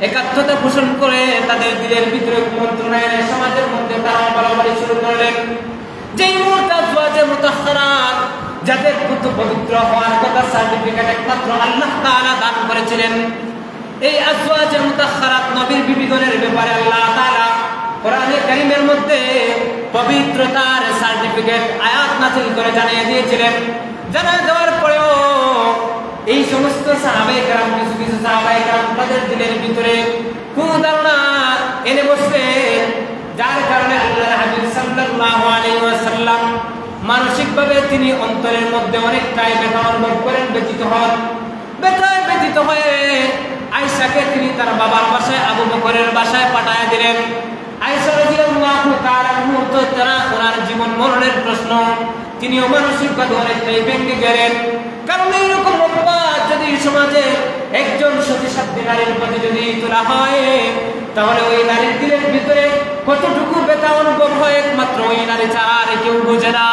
একাত্মতা পোষণ করে তাদের দিলের ভিতরে কুমন্ত্রণা এনে সমাজের মধ্যে তারা বাড়াবাড়ি শুরু করলেন। যেই মুহূর্তে আজওয়াজে মুতাহহারাত যাদের পবিত্র হওয়ার কথা সার্টিফিকেট একমাত্র আল্লাহ তাআলা দান করেছিলেন, এই আজওয়াজে মুতাহহারাত নবীর বিবিগণের ব্যাপারে আল্লাহ তাআলা কোরআনে কারীমের মধ্যে পবিত্রতার সার্টিফিকেট আয়াত নাযিল করে জানিয়ে দিয়েছিলেন। জানিয়ে দেওয়ার পরেও এই সমস্ত সাহাবায়ে কেরাম, কিছু কিছু সাহাবায়ে কেরাম তাদের দিলের ভিতরে কোন ধারণা এনে বসে, যার কারণে আল্লাহর হাবিব সাল্লাল্লাহু আলাইহি ওয়াসাল্লাম মানসিকভাবে তিনি অন্তরের মধ্যে অনেকটাই ব্যথা অনুভব করেন, ব্যথিত হন। ব্যথায় ব্যথিত হয়ে আয়েশাকে তিনি তার বাবার বাসায় আবু বকরের বাসায় পাঠায় দিলেন। আয়েশা রাদিয়াল্লাহু তাআলা আনহা ওনার জীবন মরণের প্রশ্ন, তিনিও মানসিকভাবে অনেকটাই ভেঙে গেলেন। কারণ এইরকম অপবাদ যদি সমাজে একজন সতীসাধ্বী নারীর প্রতি যদি তোলা হয়, তাহলে ওই নারীর দিলের ভিতরে কতটুকু ব্যথা অনুভব হয় একমাত্র ওই নারী ছাড়া আর কেউ বোঝে না।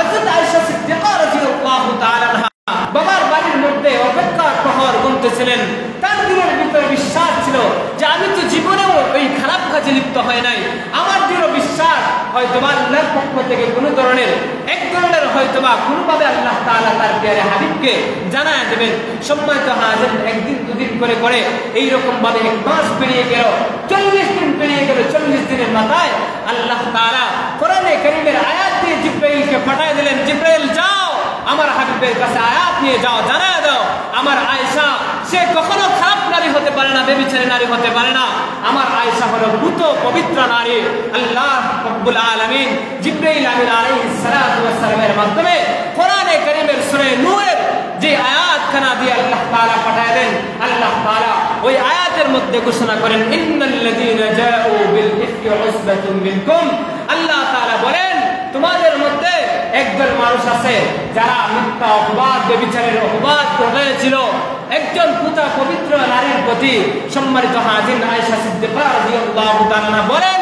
হযরত আয়েশা সিদ্দিকা রাদিয়াল্লাহু তাআলা আনহা বাবার বাড়ির মধ্যে অপেক্ষার প্রহর গুনতেছিলেন। তার দিলের ভিতরে বিশ্বাস ছিল যে আমি তো জীবনেও ওই খারাপ কাজে লিপ্ত হয় নাই। আমার দৃঢ় বিশ্বাস হয়তোবা আল্লাহর পক্ষ থেকে কোনো ধরনের এক ধরনের হয়তোবা কোনোভাবে আল্লাহ তাআলা তার প্রিয় হাবিবকে জানায় দেবেন। সম্মানিত হাজির, একদিন দুদিন করে করে এইরকম ভাবে এক মাস পেরিয়ে গেল, 40 দিন পেরিয়ে গেল। 40 দিনের মাথায় আল্লাহ তাআলা কোরআনে কারীমের আয়াত দিয়ে জিবরাইলকে পাঠিয়ে দিলেন, জিবরাইল যাও আমার হাবিবের কাছে আয়াত নিয়ে যাও, জানায় দাও আমার আয়েশা সে কখনো খারাপ নারী হতে পারে না, বেবিচারী নারী হতে পারে না। আমার আয়েশা হলো পুত পবিত্র নারী। আল্লাহ রাব্বুল আলামিন জিবরাইল আমিন আলাইহিস সালাতু ওয়াস সালামের মাধ্যমে কোরআনে কারীমের সূরা নূরের যে আয়াতখানা দিয়ে আল্লাহ তাআলা পাঠিয়ে দেন, আল্লাহ তাআলা ওই আয়াতের মধ্যে ঘোষণা করেন ইন্নাল্লাযীনা জাউ বিল ইফকি উসবাতুম মিনকুম। আল্লাহ তাআলা বলেন তোমাদের মধ্যে একদল মানুষ আছে যারা মিথ্যা অপবাদ, বেবিচারের অপবাদ করেছিল একজন পুতা পবিত্র নারীর প্রতি। সম্মানিত হাজির, আয়েশা সিদ্দিকা রাদিয়াল্লাহু তাআলা বলেন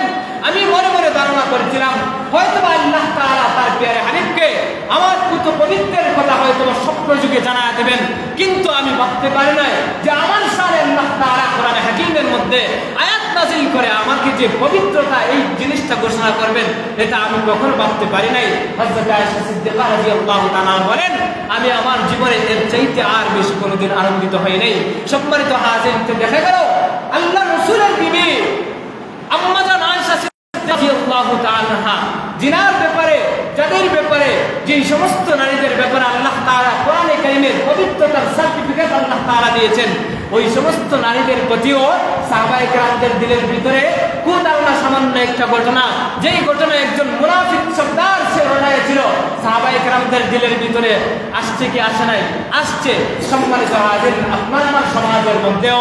আমি মনে মনে ধারণা করেছিলাম হয়তো আল্লাহ তাআলা তার প্রিয় হাবিবকে আমার পুত পবিত্রের কথা হয়তো স্বপ্ন যুগে জানায় দেবেন, কিন্তু আমি ভাবতে পারি নাই যে আমার সামনে আল্লাহ তাআলা কোরআনে হাকিমের মধ্যে আয়াত নাযিল করে আমাকে যে পবিত্রতা এই জিনিসটা ঘোষণা করবেন, এটা আমি কখনো ভাবতে পারি নাই। হযরত আয়েশা সিদ্দিকা রাদিয়াল্লাহু তাআলা বলেন আমি আমার জীবনে এর চাইতে আর বেশি কোনোদিন আনন্দিত হই নাই। সম্মানিত হাজির, দেখা গেল আল্লাহ রাসূলের বিবি আম্মা জান আয়েশা রাদিয়াল্লাহু তাআলা জিনার ব্যাপারে, যাদের ব্যাপারে যে সমস্ত নারীদের ব্যাপারে আল্লাহ তাআলা কোরআনে কারীমের পবিত্রতার সার্টিফিকেট আল্লাহ তাআলা দিয়েছেন, ওই সমস্ত নারীদের প্রতিও সাহাবায়ে কেরামদের দিলের ভিতরে কুধারণা সামান্য একটা ঘটনা, যেই ঘটনা একজন মুনাফিক সর্দার সে রটাইছিল, সাহাবায়ে কেরামদের দিলের ভিতরে আসছে কি আসে নাই? আসছে। সম্মানিত হাজির, আপনার আমার সমাজের মধ্যেও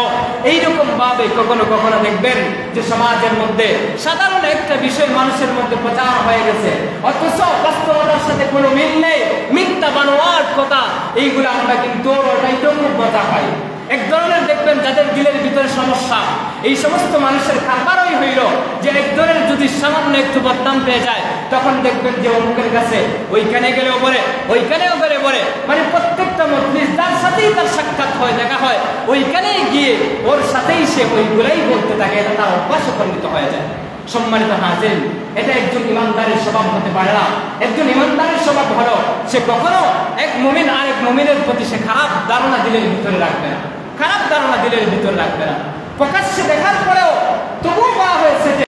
এইরকম ভাবে কখনো কখনো দেখবেন যে সমাজের মধ্যে সাধারণ একটা বিষয় মানুষের মধ্যে প্রচার হয়ে গেছে, অথচ বাস্তবতার সাথে কোনো মিল নেই, মিথ্যা বানোয়াট কথা, এইগুলো আমরা কিন্তু ওটাইতেও খুব মজা পাই। এক ধরনের দেখবেন যাদের দিলের ভিতরে সমস্যা, এই সমস্ত মানুষের কারবারই হইল যে এক ধরনের যদি সামান্য একটু বদনাম পেয়ে যায় তখন দেখবেন যে অমুকের কাছে ওইখানে গেলেও বলে, ওইখানেও গেলে বলে, মানে প্রত্যেকটা মজলিস যার সাথেই তার সাক্ষাৎ হয়, দেখা হয়, ওইখানেই গিয়ে ওর সাথেই সে ওইগুলাই বলতে থাকে, এটা তার অভ্যাসে পরিণত হয়ে যায়। সম্মানিত হাজির, এটা একজন ইমানদারের স্বভাব হতে পারে না। একজন ইমানদারের স্বভাব হলো সে কখনো এক মুমিন আরেক মুমিনের প্রতি সে খারাপ ধারণা দিলের ভিতরে রাখবে না, খারাপ ধারণা দিলের ভিতরে রাখবে না। প্রকাশ্যে দেখার পরেও তবুও বলা হয়েছে যে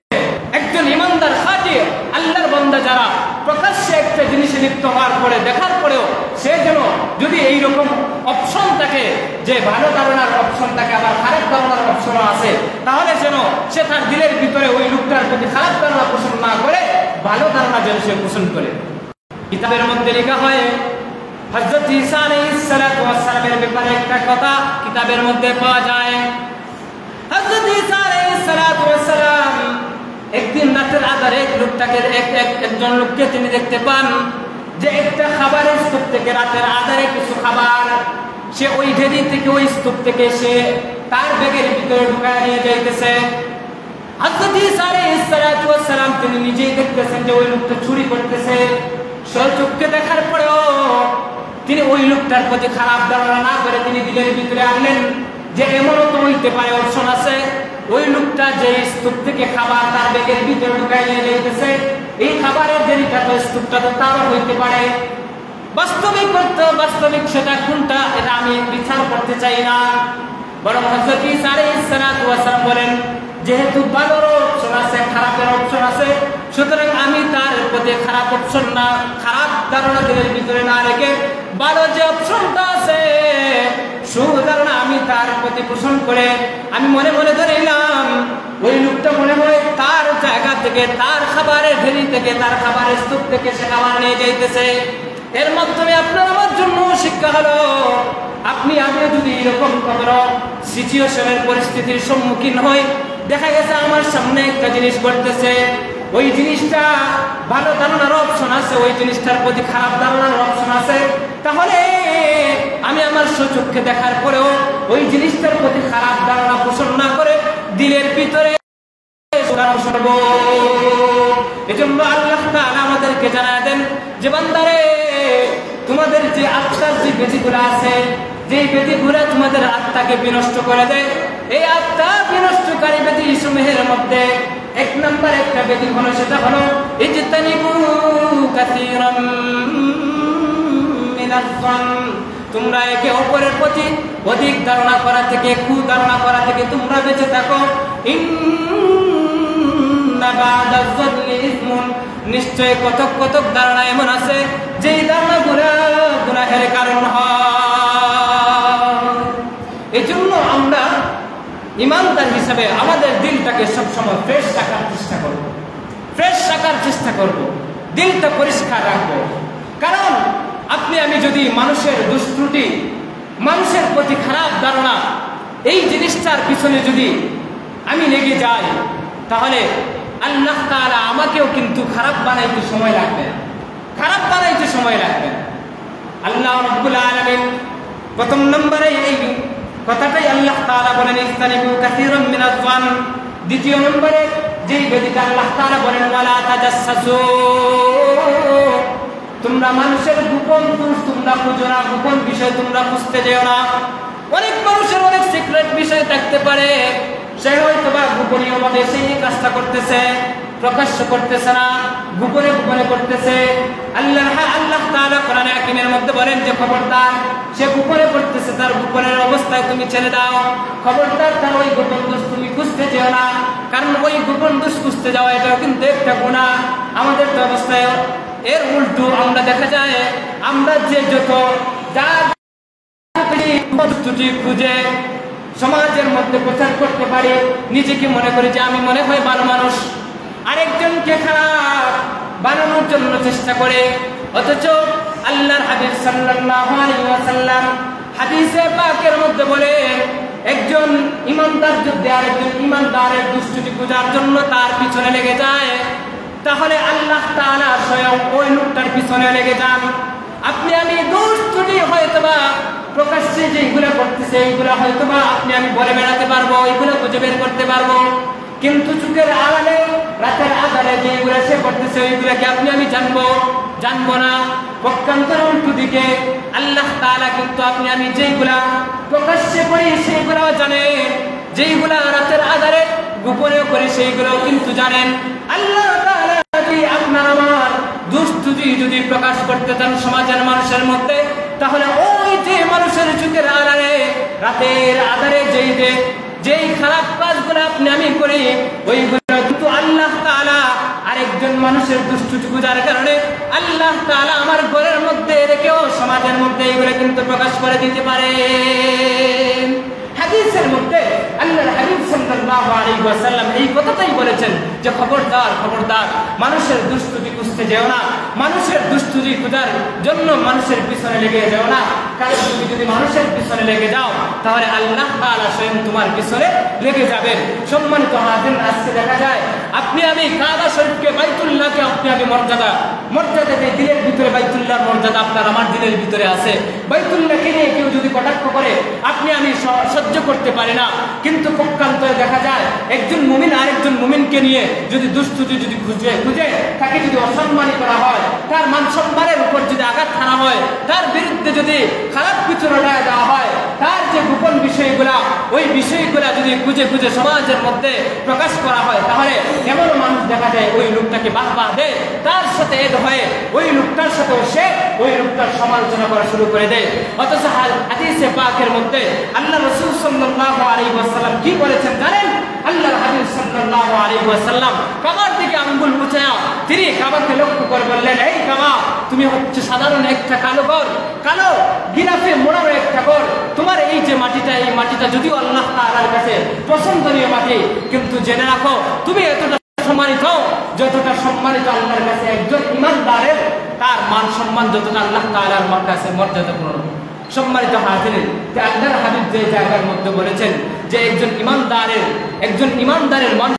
একজন ইমানদার খাঁটি আল্লাহর বান্দা যারা প্রকাশ্যে একটা জিনিসে লিপ্ত হওয়ার পরে দেখার পরেও সে যেন যদি এইরকম অপশন থাকে যে ভালো ধারণার অপশন থাকে আবার খারাপ ধারণার অপশনও আছে, তাহলে যেন সে তার দিলের ভিতরে ওই লোকটার প্রতি খারাপ ধারণা পোষণ না করে ভালো ধারণা যেন সে পোষণ করে। কিতাবের মধ্যে লেখা হয় হযরত ঈসা আলাইহিস সালাতু ওয়াস সালামের ব্যাপারে একটা কথা কিতাবের মধ্যে পাওয়া যায়। হযরত ঈসা আলাইহিস সালাতু ওয়াস সালাম একদিন রাতের আধারে একজন লোককে তিনি দেখতে পান যে একটা খাবারের স্তূপ থেকে রাতের আধারে কিছু খাবার সে ওই ঢেরি থেকে ওই স্তূপ থেকে সে তার ব্যাগের ভিতরে ঢুকায় নিয়ে যাইতেছে। হযরত ঈসা আলাইহিস সালাতু ওয়াস সালাম তিনি নিজেই দেখতেছেন যে ওই লোকটা চুরি করতেছে। সচক্ষে দেখার পরেও তিনি ওই লোকটার প্রতি খারাপ ধারণা না করে তিনি দিলের ভিতরে আনলেন যে এমনও তো হইতে পারে, অপশন আছে, ওই লোকটা যে স্তূপ থেকে খাবার তার ব্যাগের ভিতরে ঢুকাই নিয়ে যাইতেছে, এই খাবারের যেটা তো স্তূপটা তো তারও হইতে পারে। বাস্তবিক সেটা কোনটা এটা আমি বিচার করতে চাই না, বরং হযরত ঈসা আলাইহিস সালাতু ওয়াস সালাম বলেন যেহেতু ভালোর অপশন আছে খারাপের অপশন আছে, সুতরাং আমি তার প্রতি খারাপ অপশন না, খারাপ ধারণা দিলের ভিতরে না রেখে ভালো যে অপশনটা আছে সুধারণা আমি তার প্রতি পোষণ করে আমি মনে মনে ধরে নিলাম ওই লোকটা মনে মনে তার জায়গা থেকে তার খাবারের ঢেরি থেকে তার খাবারের স্তূপ থেকে সে খাবার নিয়ে যাইতেছে। এর মাধ্যমে আপনার আমার জন্য শিক্ষা হলো আপনি আমি যদি এরকম কোনো সিচুয়েশনের পরিস্থিতির সম্মুখীন হই, দেখা গেছে আমার সামনে একটা জিনিস ঘটতেছে, ওই জিনিসটা ভালো ধারণার অপশন আছে, ওই জিনিসটার প্রতি খারাপ ধারণার অপশন আছে, তাহলে আমি আমার সচক্ষে দেখার পরেও ওই জিনিসটার প্রতি খারাপ ধারণা পোষণ না করে দিলের ভিতরে এজন্য আল্লাহ তাআলা আমাদেরকে জানায় দেন যে বান্দারে যে ব্যাধিগুলো আছে, যেই ব্যাধিগুলো তোমাদের আত্মাকে বিনষ্ট করে দেয়, এই আত্মা বিনষ্টকারী ব্যাধি সমূহের মধ্যে এক নম্বর একটা ব্যাধি হলো, সেটা হলো ইজতানিবু কাসীরাম মিনাজ যান। তোমরা একে অপরের প্রতি অধিক ধারণা করা থেকে, কুধারণা করা থেকে তোমরা বেঁচে থাকো। ইন্না বা'দাজ যান্নি ইসমুন, নিশ্চয় কতক কতক ধারণা এমন আছে যেই ধারণাগুলো গুনাহের কারণ হয়। এজন্য আমরা ইমানদার হিসেবে আমাদের দিলটাকে সবসময় ফ্রেশ রাখার চেষ্টা করব, ফ্রেশ রাখার চেষ্টা করব, দিলটা পরিষ্কার রাখবো। কারণ আপনি আমি যদি মানুষের দুষ্ত্রুটি, মানুষের প্রতি খারাপ ধারণা, এই জিনিসটার পিছনে যদি আমি লেগে যাই, তাহলে আল্লাহ তাআলা আমাকেও কিন্তু খারাপ বানাইতে সময় লাগবে, খারাপ বানাইতে সময় লাগবে। আল্লাহ রাব্বুল আলামিন প্রথম নম্বরে এই কথাটাই আল্লাহ তাআলা বলেন ইজতানিবু কাসীরাম মিনাজ যান। দ্বিতীয় নম্বরে যেই ব্যাধিটা আল্লাহ তাআলা বলেন ওয়ালা তাজাসসু, তোমরা মানুষের গোপন দোষ তোমরা খুঁজো না, গোপন বিষয় তোমরা খুঁজতে যেও না। অনেক মানুষের অনেক সিক্রেট বিষয় থাকতে পারে, সে হয়তো বা গোপনীয়ভাবে সেই কাজটা করতেছে, প্রকাশ্য করতেছে না, গোপনে গোপনে করতেছে। আল্লাহ তাআলা কোরআনে হাকিমের মধ্যে বলেন যে খবরদার, সে গোপনে করতেছে, তার গোপনের অবস্থায় তুমি ছেড়ে দাও। খবরদার, তার ওই গোপন দোষ তুমি খুঁজতে যেও না, কারণ ওই গোপন দোষ খুঁজতে যাওয়া এটাও কিন্তু একটা গুনাহ। আমাদের তো অবস্থায় এর উল্টো আমরা দেখা যায়, আমরা যে যত যা খুঁজে সমাজের মধ্যে প্রচার করতে পারি, নিজেকে মনে করি যে আমি মনে হয় ভালো মানুষ, আরেকজনকে খারাপ বানানোর জন্য চেষ্টা করে। অথচ আল্লাহর হাবিব সাল্লাল্লাহু আলাইহি ওয়াসাল্লাম হাদিসে পাকের মধ্যে বলে, একজন ইমানদার যদি আরেকজন ইমানদারের দুষ্টুটি খোঁজার জন্য তার পিছনে লেগে যায়, তাহলে আল্লাহ তাআলা স্বয়ং ওই লোকটার পিছনে লেগে যান। আপনি আমি দুষ্টুটি হয়তোবা প্রকাশ্যে যেগুলো করতেছে এইগুলো হয়তোবা আপনি আমি বলে বেড়াতে পারবো, এইগুলো খুঁজে বের করতে পারবো, কিন্তু চোখের আড়ালে রাতের আধারে যেগুলো সে করতেছে ওইগুলোকে আপনি আমি জানবো না। পক্ষান্তরে উল্টো দিকে আল্লাহ তাআলা কিন্তু আপনি আমি যেইগুলা প্রকাশ্যে করি সেইগুলাও জানেন, যেইগুলা রাতের আধারে গোপনে করি সেইগুলোও কিন্তু জানেন। আল্লাহ তাআলা যদি আপনার আমার দুষ্টুটি যদি প্রকাশ করতে চান সমাজের মানুষের মধ্যে, তাহলে ওই যে মানুষের চোখের আড়ালে রাতের আধারে যেই খারাপ কাজগুলো আপনি আমি করি ওইগুলো কিন্তু আল্লাহ তাআলা আরেকজন মানুষের দুষ্টুটি খোঁজার কারণে আল্লাহ তাআলা আমার ঘরের মধ্যে রেখেও সমাজের মধ্যে এইগুলো কিন্তু প্রকাশ করে দিতে পারে। হাদিসের মধ্যে আল্লাহর হাবিব সাল্লাল্লাহু আলাইহি ওয়াসাল্লাম এই কথাটাই বলেছেন যে খবরদার, খবরদার, মানুষের দুষ্টুটি খুঁজতে যেও না, মানুষের দুষ্টুটি খোঁজার জন্য মানুষের পিছনে লেগে যেও না। কারণ তুমি যদি মানুষের পিছনে লেগে যাও তাহলে আল্লাহ তাআলা স্বয়ং তোমার পিছনে লেগে যাবেন। সম্মানিত হাজির, আজকে দেখা যায় আপনি আমি কাবা শরীফকে, বাইতুল্লাহকে আপনি আমি মর্যাদা দিয়ে দিলের ভিতরে বাইতুল্লাহর মর্যাদা আপনার আমার দিলের ভিতরে আছে। বাইতুল্লাহকে নিয়ে কেউ যদি কটাক্ষ করে আপনি আমি সহ্য করতে পারি না, কিন্তু পক্ষান্তরে দেখা যায় একজন মুমিন আরেকজন মুমিনকে নিয়ে যদি দুষ্টুটি যদি খুঁজে তাকে যদি অসম্মানী করা হয়, তার মান সম্মানের উপর যদি আঘাত হানা হয়, তার বিরুদ্ধে যদি খারাপ কিছু রটায় দেওয়া হয়, তার যে গোপন বিষয়গুলা ওই বিষয়গুলা যদি খুঁজে সমাজের মধ্যে প্রকাশ করা হয়, তাহলে এমন মানুষ দেখা যায় ওই লোকটাকে বাহবা দেয়, তার সাথে এড হয়ে ওই লোকটার সাথেও সে ওই লোকটার সমালোচনা করা শুরু করে দেয়। অথচ হাদিসে পাকের মধ্যে আল্লাহ রাসূল সাল্লাল্লাহু আলাইহি ওয়াসাল্লাম কি বলেছেন জানেন? আল্লাহর হাবিব সাল্লাল্লাহু আলাইহি ওয়াসাল্লাম কাবার দিকে আঙ্গুল উঁচায়া তিনি কাবাকে লক্ষ্য করে বললেন, এই কাবা, তুমি হচ্ছে সাধারণ একটা কালো গিলাফে মোড়ানো একটা ঘর, তোমার এই যে মাটিটা, এই মাটিটা যদিও আল্লাহ তাআলার কাছে পছন্দনীয় মাটি, কিন্তু জেনে রাখো তুমি এতটা সম্মানিত যতটা সম্মানিত আল্লাহর কাছে একজন ইমানদারের তার মান সম্মান যতটা আল্লাহ তাআলার কাছে মর্যাদাপূর্ণ। সম্মানিত হাজিরিন, আল্লাহর হাবিব যে জায়গার মধ্যে বলেছেন যে একজন ইমানদারের মান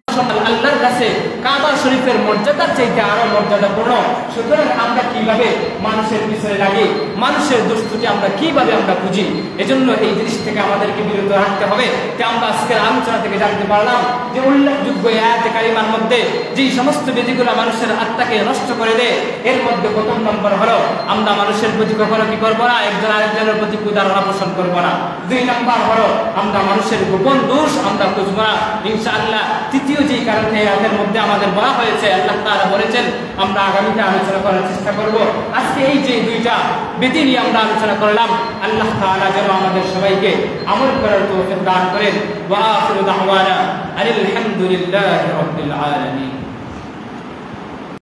আল্লাহর কাছে কাবা শরীফের মর্যাদার চাইতে আরো মর্যাদাপূর্ণ। সুতরাং আমরা কিভাবে মানুষের পিছনে লাগি, মানুষের দুষ্টুটি আমরা কিভাবে আমরা বুঝি, এজন্য এই জিনিস থেকে আমাদেরকে বিরত রাখতে হবে। যে আমরা আজকের আলোচনা থেকে জানতে পারলাম যে উল্লেখযোগ্য আয়াতে কারিমার মধ্যে যে সমস্ত বিধিগুলো মানুষের আত্মাকে নষ্ট করে দেয়, এর মধ্যে প্রথম নম্বর হলো আমরা মানুষের প্রতি কখনো কি করবো না, একজন আরেকজনের প্রতি কুদারণা পোষণ করবো না। 2 নম্বর হলো আমরা মানুষের গোপন দোষ আমরা খুঁজবো না ইনশাআল্লাহ। তৃতীয় যে কারণে এর মধ্যে আমাদের বলা হয়েছে, আল্লাহ তাআলা বলেছেন আমরা আগামীতে আলোচনা করার চেষ্টা করব। আজকে এই যে 2টা বিধি নিয়ে আমরা আলোচনা করলাম, আল্লাহ তাআলা যেন আমাদের সবাইকে আমল করার তৌফিক দান করেন। ওয়া আখিরু দাওয়ানা আলহামদুলিল্লাহি রাব্বিল আলামিন।